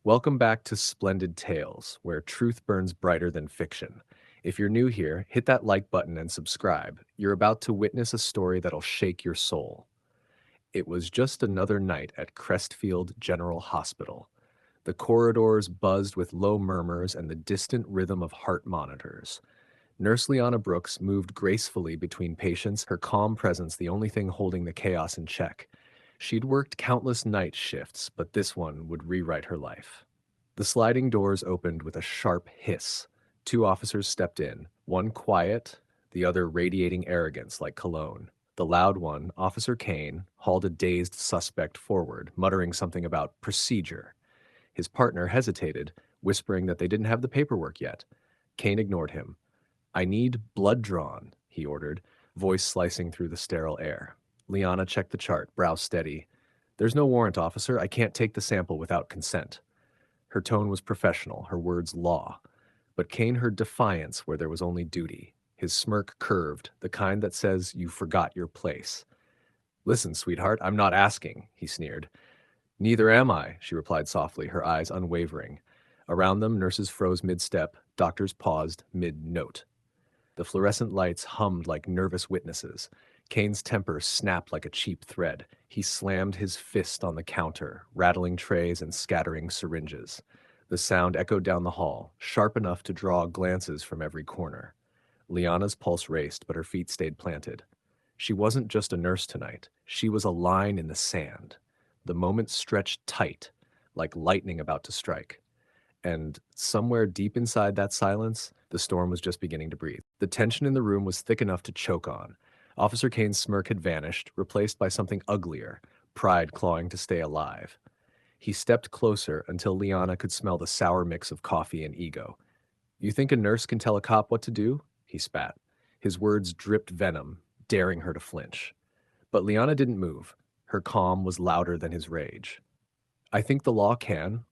Welcome back to Splendid Tales, where truth burns brighter than fiction. If you're new here, hit that like button and subscribe. You're about to witness a story that'll shake your soul. It was just another night at Crestfield General Hospital. The corridors buzzed with low murmurs and the distant rhythm of heart monitors. Nurse Liana Brooks moved gracefully between patients, her calm presence the only thing holding the chaos in check. She'd worked countless night shifts, but this one would rewrite her life. The sliding doors opened with a sharp hiss. Two officers stepped in, one quiet, the other radiating arrogance like cologne. The loud one, Officer Kane, hauled a dazed suspect forward, muttering something about procedure. His partner hesitated, whispering that they didn't have the paperwork yet. Kane ignored him. "I need blood drawn," he ordered, voice slicing through the sterile air. Liana checked the chart, brow steady. "There's no warrant, officer. I can't take the sample without consent." Her tone was professional, her words law. But Kane heard defiance where there was only duty. His smirk curved, the kind that says you forgot your place. "Listen, sweetheart, I'm not asking," he sneered. "Neither am I," she replied softly, her eyes unwavering. Around them, nurses froze mid-step, doctors paused mid-note. The fluorescent lights hummed like nervous witnesses. Kane's temper snapped like a cheap thread. He slammed his fist on the counter, rattling trays and scattering syringes. The sound echoed down the hall, sharp enough to draw glances from every corner. Liana's pulse raced, but her feet stayed planted. She wasn't just a nurse tonight. She was a line in the sand. The moment stretched tight, like lightning about to strike. And somewhere deep inside that silence, the storm was just beginning to breathe. The tension in the room was thick enough to choke on. Officer Kane's smirk had vanished, replaced by something uglier, pride clawing to stay alive. He stepped closer until Liana could smell the sour mix of coffee and ego. "You think a nurse can tell a cop what to do?" he spat. His words dripped venom, daring her to flinch. But Liana didn't move. Her calm was louder than his rage. "I think the law can,"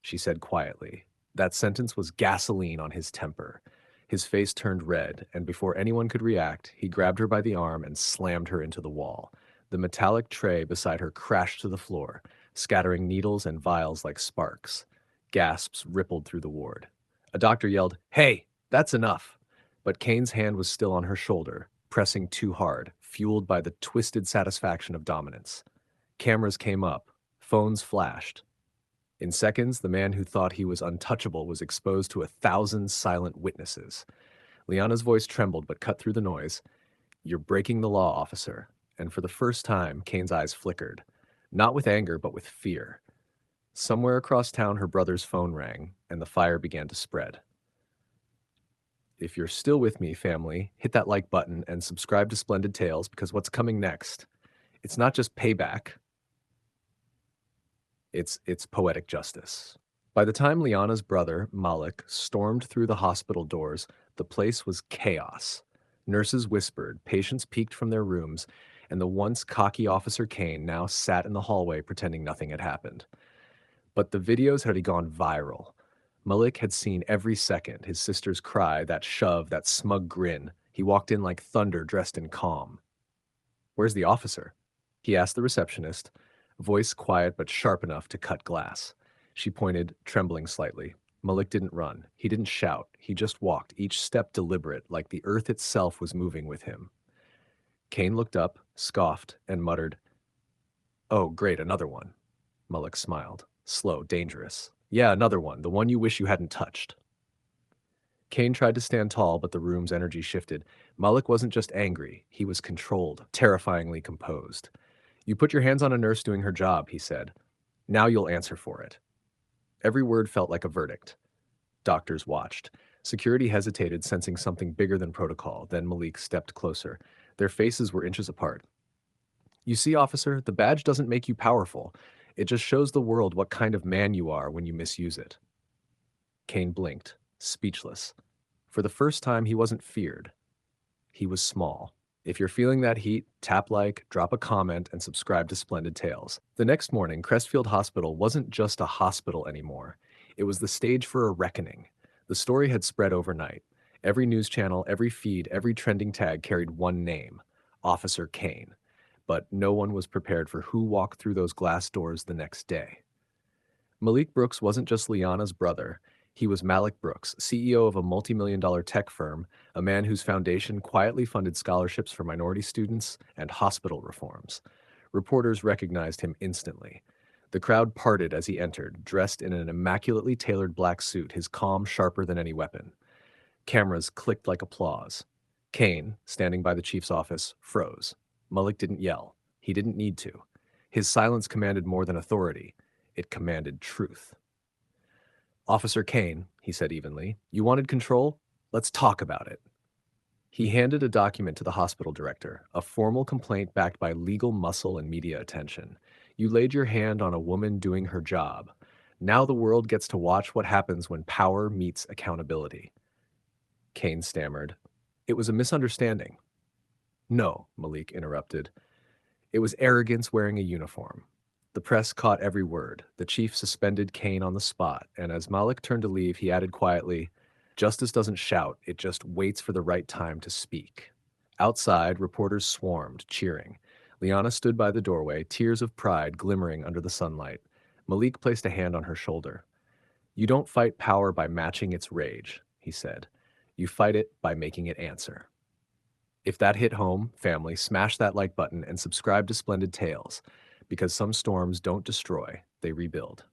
she said quietly. That sentence was gasoline on his temper. His face turned red, and before anyone could react, he grabbed her by the arm and slammed her into the wall. The metallic tray beside her crashed to the floor, scattering needles and vials like sparks. Gasps rippled through the ward. A doctor yelled, "Hey, that's enough!" But Kane's hand was still on her shoulder, pressing too hard, fueled by the twisted satisfaction of dominance. Cameras came up, phones flashed. In seconds, the man who thought he was untouchable was exposed to 1,000 silent witnesses. Liana's voice trembled but cut through the noise. "You're breaking the law, officer." And for the first time, Kane's eyes flickered. Not with anger, but with fear. Somewhere across town, her brother's phone rang, and the fire began to spread. If you're still with me, family, hit that like button and subscribe to Splendid Tales, because what's coming next, it's not just payback, it's poetic justice. By the time Liana's brother, Malik, stormed through the hospital doors, the place was chaos. Nurses whispered, patients peeked from their rooms, and the once cocky Officer Kane now sat in the hallway pretending nothing had happened. But the videos had already gone viral. Malik had seen every second, his sister's cry, that shove, that smug grin. He walked in like thunder dressed in calm. "Where's the officer?" he asked the receptionist, voice quiet but sharp enough to cut glass. She pointed, trembling slightly. Malik didn't run. He didn't shout. He just walked, each step deliberate, like the earth itself was moving with him. Kane looked up, scoffed, and muttered, "Oh, great, another one." Malik smiled. "Slow, dangerous. Yeah, another one, the one you wish you hadn't touched." Kane tried to stand tall, but the room's energy shifted. Malik wasn't just angry. He was controlled, terrifyingly composed. "You put your hands on a nurse doing her job," he said. "Now you'll answer for it." Every word felt like a verdict. Doctors watched. Security hesitated, sensing something bigger than protocol. Then Malik stepped closer. Their faces were inches apart. "You see, officer, the badge doesn't make you powerful. It just shows the world what kind of man you are when you misuse it." Kane blinked, speechless. For the first time, he wasn't feared. He was small. If you're feeling that heat, tap like, drop a comment, and subscribe to Splendid Tales. The next morning, Crestfield Hospital wasn't just a hospital anymore. It was the stage for a reckoning. The story had spread overnight. Every news channel, every feed, every trending tag carried one name, Officer Kane. But no one was prepared for who walked through those glass doors the next day. Malik Brooks wasn't just Liana's brother. He was Malik Brooks, CEO of a multi-million-dollar tech firm, a man whose foundation quietly funded scholarships for minority students and hospital reforms. Reporters recognized him instantly. The crowd parted as he entered, dressed in an immaculately tailored black suit, his calm sharper than any weapon. Cameras clicked like applause. Kane, standing by the chief's office, froze. Malik didn't yell. He didn't need to. His silence commanded more than authority. It commanded truth. Officer Kane, he said evenly, you wanted control? Let's talk about it. He handed a document to the hospital director, a formal complaint backed by legal muscle and media attention. You laid your hand on a woman doing her job. Now the world gets to watch what happens when power meets accountability. Kane stammered. It was a misunderstanding. No, Malik interrupted. It was arrogance wearing a uniform. The press caught every word. The chief suspended Kane on the spot, and as Malik turned to leave, he added quietly, justice doesn't shout, it just waits for the right time to speak. Outside, reporters swarmed, cheering. Liana stood by the doorway, tears of pride glimmering under the sunlight. Malik placed a hand on her shoulder. You don't fight power by matching its rage, he said. You fight it by making it answer. If that hit home, family, smash that like button and subscribe to Splendid Tales, because some storms don't destroy, they rebuild.